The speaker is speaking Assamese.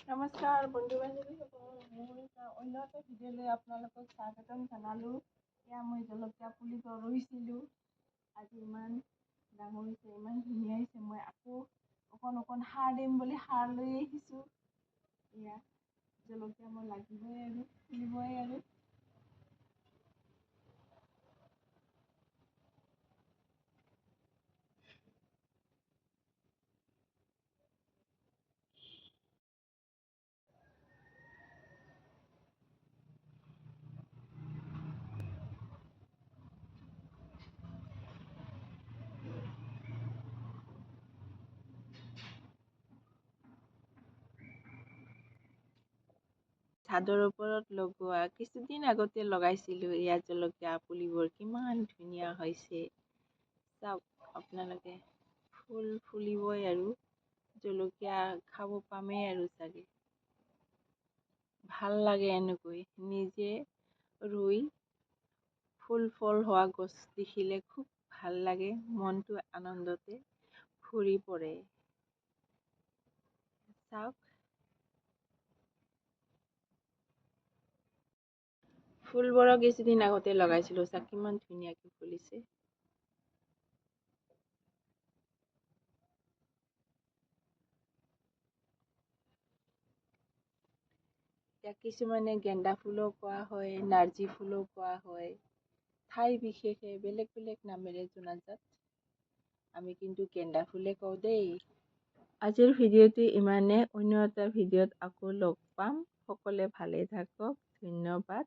নমস্কাৰ বন্ধু বান্ধৱীসকল, মোৰ অন্য এটা ভিডিঅ'লৈ আপোনালোকক স্বাগতম জনালোঁ। এয়া মই জলকীয়া পুলি ৰুইছিলোঁ, আজি ইমান ডাঙৰ হৈছে, ইমান ধুনীয়া হৈছে। মই আকৌ অকণ সাৰ দিম বুলি সাৰ লৈ আহিছোঁ। এয়া জলকীয়া মোৰ লাগিবই আৰু ফুলিবই আৰু। ছাদৰ ওপৰত লগোৱা কিছুদিন আগতে লগাইছিলোঁ। ইয়াত জলকীয়া পুলিবোৰ কিমান ধুনীয়া হৈছে চাওক আপোনালোকে। ফুল ফুলিবই আৰু জলকীয়া খাব পামেই আৰু চাগে। ভাল লাগে এনেকৈ নিজে ৰুই ফুল ফল হোৱা গছ দেখিলে খুব ভাল লাগে, মনটো আনন্দতে ভৰি পৰে। চাওক ফুলবোৰো কিছুদিন আগতে লগাইছিলোঁ, চাওক কিমান ধুনীয়াকৈ ফুলিছে। ইয়াক কিছুমানে গেন্দা ফুলো কোৱা হয়, নাৰ্জী ফুলো কোৱা হয়। ঠাই বিশেষে বেলেগ বেলেগ নামেৰে জনাজাত। আমি কিন্তু গেন্দা ফুলে কওঁ দেই। আজিৰ ভিডিঅ'টো ইমানে। অন্য এটা ভিডিঅ'ত আকৌ লগ পাম। সকলোৱে ভালে থাকক। ধন্যবাদ।